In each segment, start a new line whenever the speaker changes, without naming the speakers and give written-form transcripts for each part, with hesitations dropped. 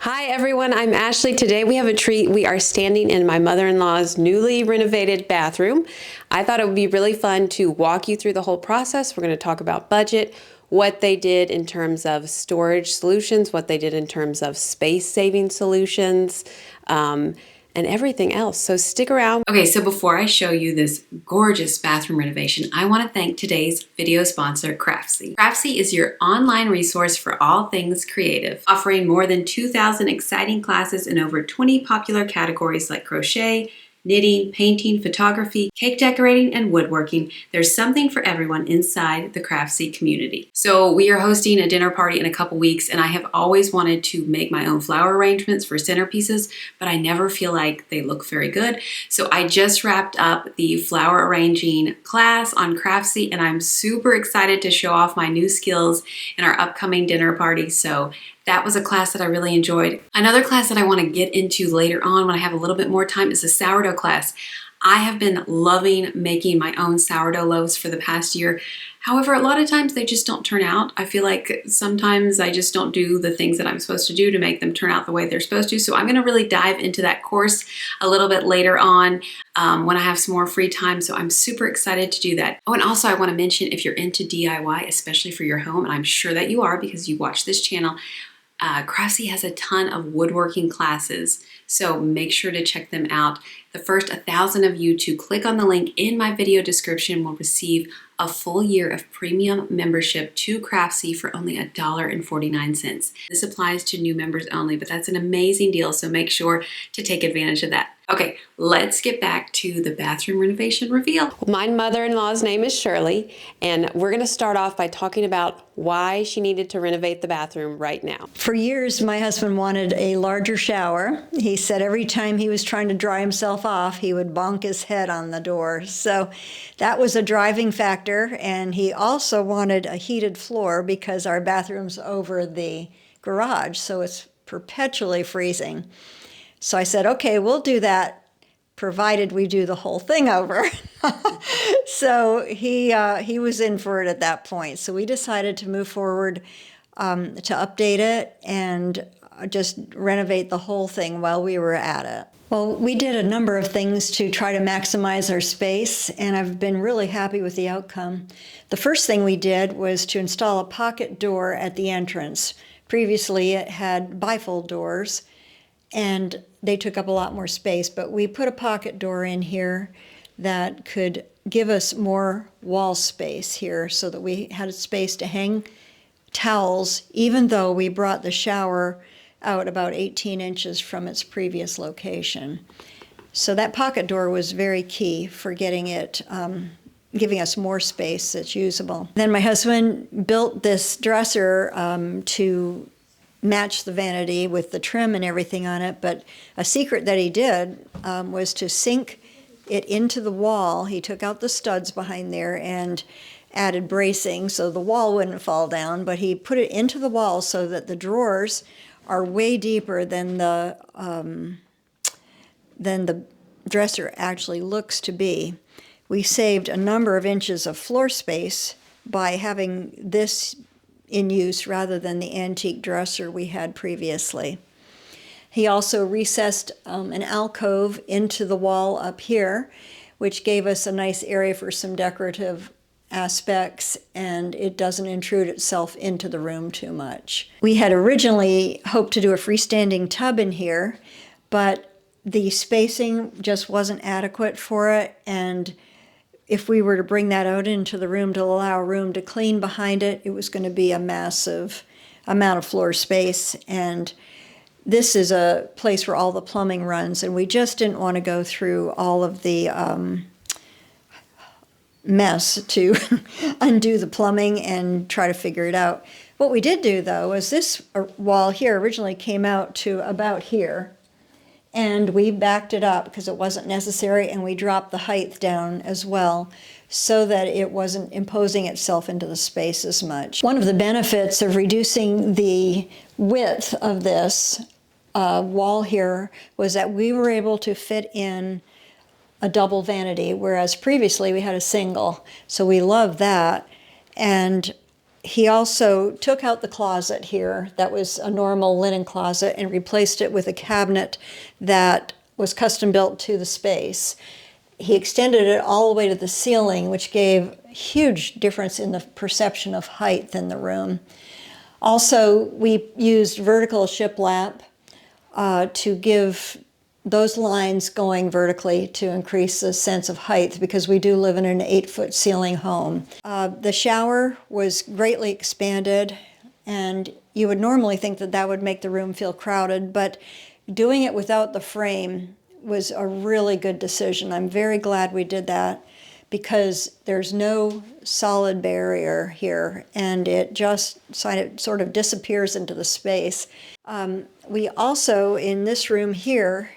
Hi everyone, I'm Ashley. Today we have a treat. We are standing in my mother-in-law's newly renovated bathroom. I thought it would be really fun to walk you through the whole process. We're going to talk about budget, what they did in terms of storage solutions, what they did in terms of space-saving solutions, and everything else. So stick around. Okay, so before I show you this gorgeous bathroom renovation, I want to thank today's video sponsor, Craftsy. Craftsy is your online resource for all things creative, offering more than 2,000 exciting classes in over 20 popular categories like crochet, knitting, painting, photography, cake decorating, and woodworking. There's something for everyone inside the Craftsy community. So we are hosting a dinner party in a couple weeks, and I have always wanted to make my own flower arrangements for centerpieces, but I never feel like they look very good. So I just wrapped up the flower arranging class on Craftsy, and I'm super excited to show off my new skills in our upcoming dinner party. So that was a class that I really enjoyed. Another class that I want to get into later on when I have a little bit more time is the sourdough class. I have been loving making my own sourdough loaves for the past year. However, a lot of times they just don't turn out. I feel like sometimes I just don't do the things that I'm supposed to do to make them turn out the way they're supposed to. So I'm going to really dive into that course a little bit later on when I have some more free time. So I'm super excited to do that. Oh, and also I want to mention, if you're into DIY, especially for your home, and I'm sure that you are because you watch this channel, Craftsy has a ton of woodworking classes, so make sure to check them out. The first 1,000 of you to click on the link in my video description will receive a full year of premium membership to Craftsy for only $1.49. This applies to new members only, but that's an amazing deal, so make sure to take advantage of that. Okay, let's get back to the bathroom renovation reveal. My mother-in-law's name is Shirley, and we're going to start off by talking about why she needed to renovate the bathroom right now.
For years, my husband wanted a larger shower. He said every time he was trying to dry himself off, he would bonk his head on the door. So that was a driving factor, and he also wanted a heated floor because our bathroom's over the garage, so it's perpetually freezing. So I said, okay, we'll do that, provided we do the whole thing over. So he was in for it at that point. So we decided to move forward to update it and just renovate the whole thing while we were at it. Well, we did a number of things to try to maximize our space, and I've been really happy with the outcome. The first thing we did was to install a pocket door at the entrance. Previously, it had bifold doors, and they took up a lot more space, but we put a pocket door in here that could give us more wall space here so that we had a space to hang towels, even though we brought the shower out about 18 inches from its previous location. So that pocket door was very key for getting it, giving us more space that's usable. Then my husband built this dresser to match the vanity with the trim and everything on it, but a secret that he did was to sink it into the wall. He took out the studs behind there and added bracing so the wall wouldn't fall down, but he put it into the wall so that the drawers are way deeper than the dresser actually looks to be. We saved a number of inches of floor space by having this in use rather than the antique dresser we had previously. He also recessed an alcove into the wall up here, which gave us a nice area for some decorative aspects, and it doesn't intrude itself into the room too much. We had originally hoped to do a freestanding tub in here, but the spacing just wasn't adequate for it, and if we were to bring that out into the room to allow room to clean behind it, it was going to be a massive amount of floor space. And this is a place where all the plumbing runs, and we just didn't want to go through all of the mess to undo the plumbing and try to figure it out. What we did do, though, was this wall here originally came out to about here. And we backed it up because it wasn't necessary, and we dropped the height down as well so that it wasn't imposing itself into the space as much. One of the benefits of reducing the width of this wall here was that we were able to fit in a double vanity, whereas previously we had a single. So we love that. And he also took out the closet here that was a normal linen closet and replaced it with a cabinet that was custom built to the space. He extended it all the way to the ceiling, which gave a huge difference in the perception of height in the room. Also, we used vertical shiplap to give those lines going vertically to increase the sense of height, because we do live in an 8-foot ceiling home. The shower was greatly expanded, and you would normally think that that would make the room feel crowded, but doing it without the frame was a really good decision. I'm very glad we did that, because there's no solid barrier here, and it just sort of disappears into the space. We also, in this room here,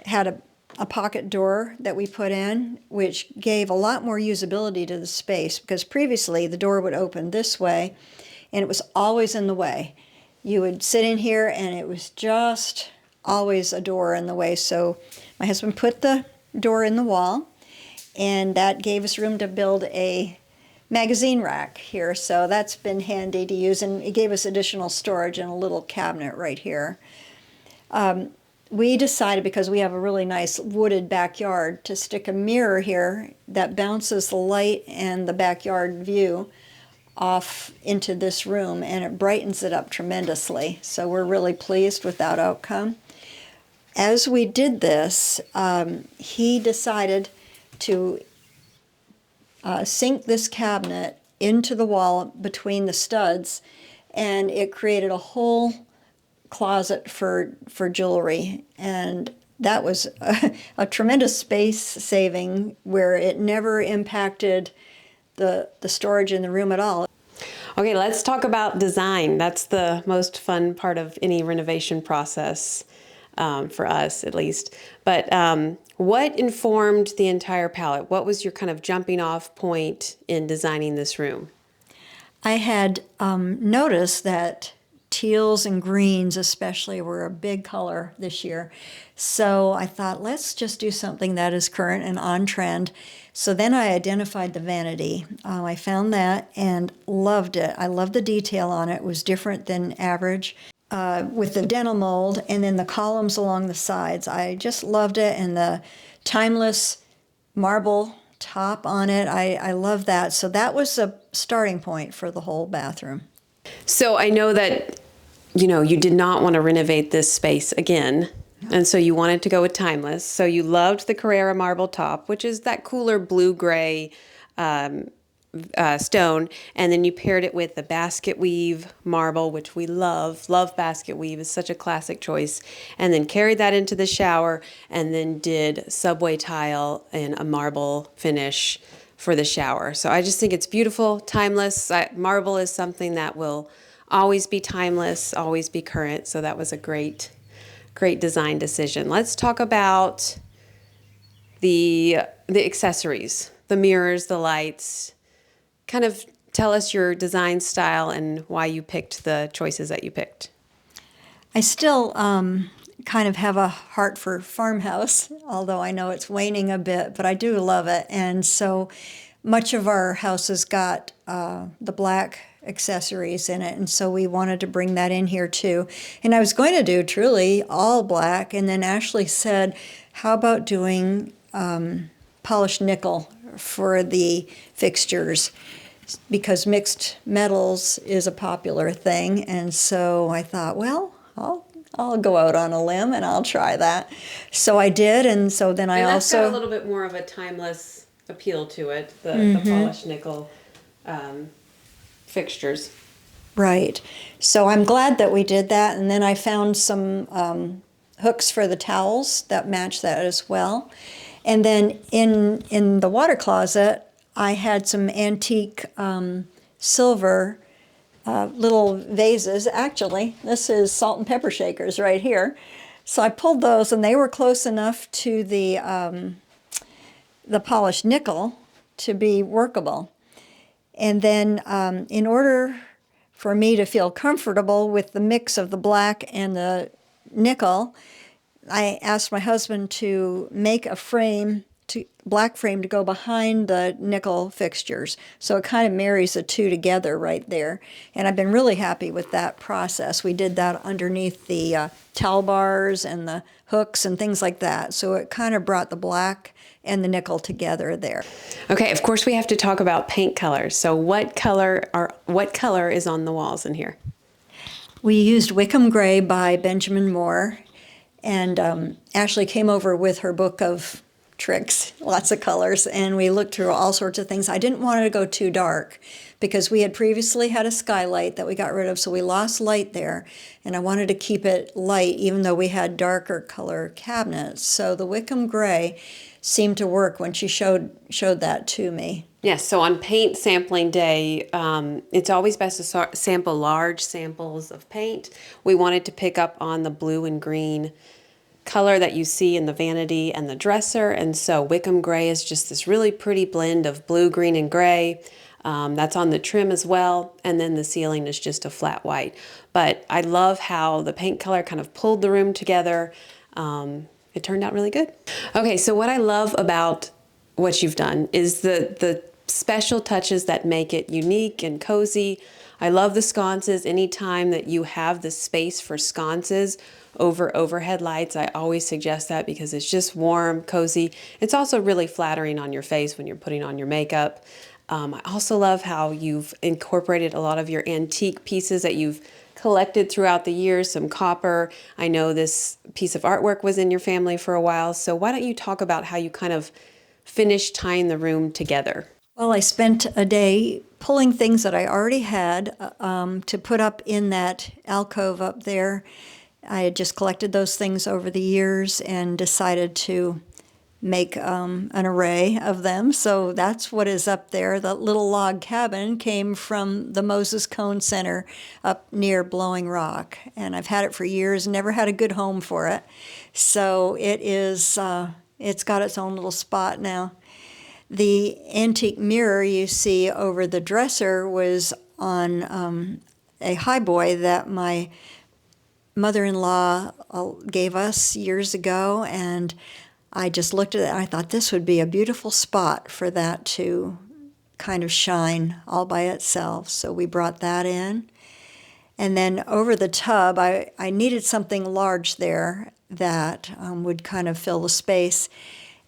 had a pocket door that we put in, which gave a lot more usability to the space, because previously the door would open this way and it was always in the way. You would sit in here and it was just always a door in the way. So my husband put the door in the wall, and that gave us room to build a magazine rack here. So that's been handy to use, and it gave us additional storage and a little cabinet right here. We decided, because we have a really nice wooded backyard, to stick a mirror here that bounces the light and the backyard view off into this room, and it brightens it up tremendously. So we're really pleased with that outcome. As we did this, he decided to sink this cabinet into the wall between the studs, and it created a whole closet for jewelry, and that was a tremendous space saving, where it never impacted the storage in the room at all.
Okay, let's talk about design. That's the most fun part of any renovation process, for us at least. But what informed the entire palette? What was your kind of jumping off point in designing this room?
I had noticed that teals and greens especially were a big color this year. So I thought, let's just do something that is current and on trend. So then I identified the vanity. I found that and loved it. I loved the detail on it. It was different than average. With the dental mold and then the columns along the sides. I just loved it, and the timeless marble top on it. I love that. So that was a starting point for the whole bathroom.
So I know that, you did not want to renovate this space again. And so you wanted to go with timeless. So you loved the Carrara marble top, which is that cooler blue-gray stone. And then you paired it with the basket weave marble, which we love. Love basket weave. Is such a classic choice. And then carried that into the shower, and then did subway tile and a marble finish for the shower. So I just think it's beautiful, timeless. Marble is something that will always be timeless, always be current. So that was a great design decision. Let's talk about the accessories, the mirrors, the lights. Kind of tell us your design style and why you picked the choices that you picked.
I still kind of have a heart for farmhouse, although I know it's waning a bit, but I do love it. And so much of our house has got the black accessories in it, and so we wanted to bring that in here too. And I was going to do truly all black, and then Ashley said, how about doing polished nickel for the fixtures, because mixed metals is a popular thing. And so I thought, well, I'll go out on a limb and I'll try that. So I did, and so then I
that's
also
got a little bit more of a timeless appeal to it, the polished nickel fixtures.
Right. So I'm glad that we did that. And then I found some hooks for the towels that match that as well. And then in the water closet, I had some antique silver little vases. Actually, this is salt and pepper shakers right here. So I pulled those, and they were close enough to the polished nickel to be workable. And then in order for me to feel comfortable with the mix of the black and the nickel, I asked my husband to make a frame black frame to go behind the nickel fixtures. So it kind of marries the two together right there. And I've been really happy with that process. We did that underneath the towel bars and the hooks and things like that. So it kind of brought the black and the nickel together there.
Okay, of course we have to talk about paint colors. So what color is on the walls in here?
We used Wickham Gray by Benjamin Moore, and Ashley came over with her book of tricks, lots of colors, and we looked through all sorts of things. I didn't want it to go too dark because we had previously had a skylight that we got rid of, so we lost light there, and I wanted to keep it light even though we had darker color cabinets. So the Wickham Gray seemed to work when she showed that to me.
Yes, so on paint sampling day, it's always best to sample large samples of paint. We wanted to pick up on the blue and green color that you see in the vanity and the dresser, and so Wickham Gray is just this really pretty blend of blue, green, and gray. That's on the trim as well, and then the ceiling is just a flat white. But I love how the paint color kind of pulled the room together. It turned out really good. Okay, so what I love about what you've done is the special touches that make it unique and cozy. I love the sconces. Anytime that you have the space for sconces over overhead lights, I always suggest that because it's just warm, cozy. It's also really flattering on your face when you're putting on your makeup. I also love how you've incorporated a lot of your antique pieces that you've collected throughout the years, some copper. I know this piece of artwork was in your family for a while, so why don't you talk about how you kind of finished tying the room together?
Well, I spent a day pulling things that I already had to put up in that alcove up there. I had just collected those things over the years and decided to make an array of them. So that's what is up there. The little log cabin came from the Moses Cone Center up near Blowing Rock. And I've had it for years, never had a good home for it. So it's got its own little spot now. The antique mirror you see over the dresser was on a highboy that my mother-in-law gave us years ago, and I just looked at it and I thought this would be a beautiful spot for that to kind of shine all by itself. So we brought that in. And then over the tub, I needed something large there that would kind of fill the space.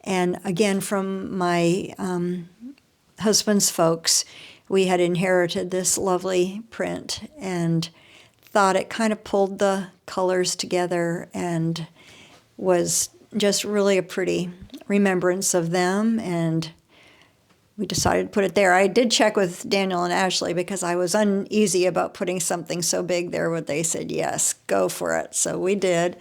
And again, from my husband's folks, we had inherited this lovely print and thought it kind of pulled the colors together and was just really a pretty remembrance of them, and we decided to put it there. I did check with Daniel and Ashley because I was uneasy about putting something so big there, but they said, yes, go for it. So we did,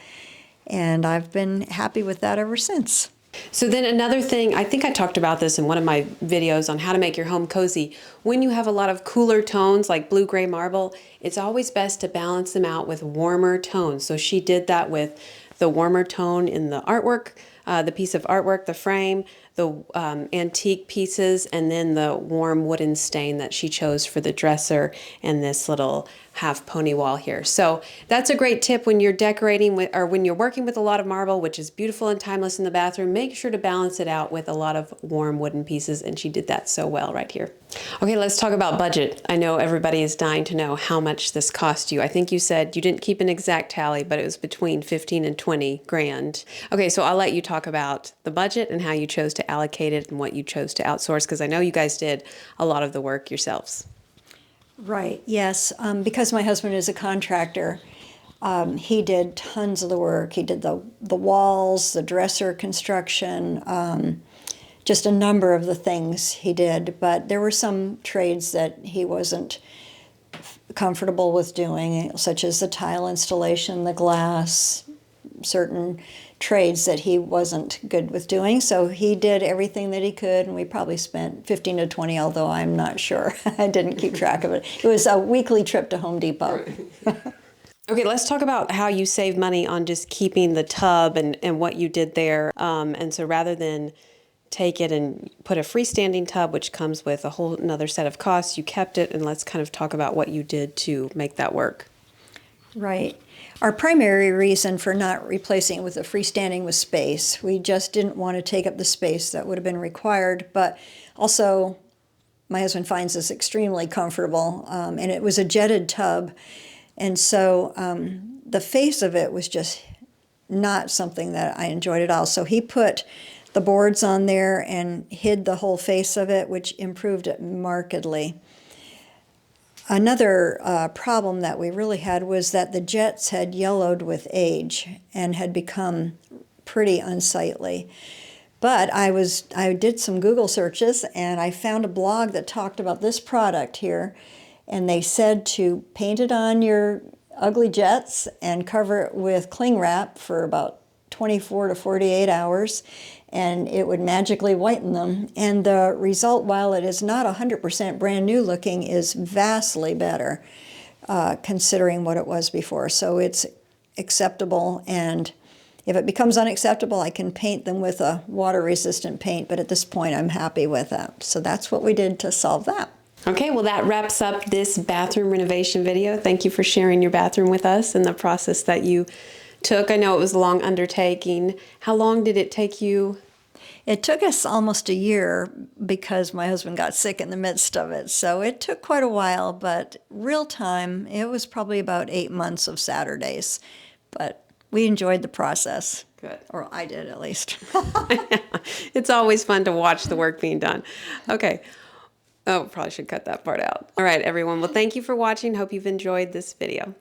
and I've been happy with that ever since.
So then another thing, I think I talked about this in one of my videos on how to make your home cozy. When you have a lot of cooler tones like blue-gray marble, it's always best to balance them out with warmer tones. So she did that with the warmer tone in the artwork, the piece of artwork, the frame, the antique pieces, and then the warm wooden stain that she chose for the dresser and this little half pony wall here. So that's a great tip when you're decorating with, or when you're working with a lot of marble, which is beautiful and timeless in the bathroom. Make sure to balance it out with a lot of warm wooden pieces, and she did that so well right here. Okay, let's talk about budget. I know everybody is dying to know how much this cost you. I think you said you didn't keep an exact tally, but it was between 15 and 20 grand. Okay, so I'll let you talk about the budget and how you chose to allocate it and what you chose to outsource, because I know you guys did a lot of the work yourselves.
Right, yes. Because my husband is a contractor, he did tons of the work. He did the walls, the dresser construction, just a number of the things he did. But there were some trades that he wasn't comfortable with doing, such as the tile installation, the glass, certain trades that he wasn't good with doing. So he did everything that he could, and we probably spent 15 to 20, although I'm not sure. I didn't keep track of it. It was a weekly trip to Home Depot.
Okay, let's talk about how you save money on just keeping the tub and what you did there. And so rather than take it and put a freestanding tub, which comes with a whole another set of costs, you kept it, and let's kind of talk about what you did to make that work.
Right. Our primary reason for not replacing it with a freestanding was space. We just didn't want to take up the space that would have been required, but also my husband finds this extremely comfortable, and it was a jetted tub, and so the face of it was just not something that I enjoyed at all. So he put the boards on there and hid the whole face of it, which improved it markedly. Another problem that we really had was that the jets had yellowed with age and had become pretty unsightly. But I did some Google searches and I found a blog that talked about this product here, and they said to paint it on your ugly jets and cover it with cling wrap for about 24 to 48 hours, and it would magically whiten them. And the result, while it is not 100% brand new looking, is vastly better considering what it was before. So it's acceptable, and if it becomes unacceptable, I can paint them with a water-resistant paint, but at this point I'm happy with that. So that's what we did to solve that.
Okay, well that wraps up this bathroom renovation video. Thank you for sharing your bathroom with us and the process that you took. I know it was a long undertaking. How long did it take you?
It took us almost a year because my husband got sick in the midst of it. So it took quite a while, but real time, it was probably about 8 months of Saturdays. But we enjoyed the process.
Good.
Or I did, at least.
It's always fun to watch the work being done. Okay. Oh, probably should cut that part out. All right, everyone. Well, thank you for watching. Hope you've enjoyed this video.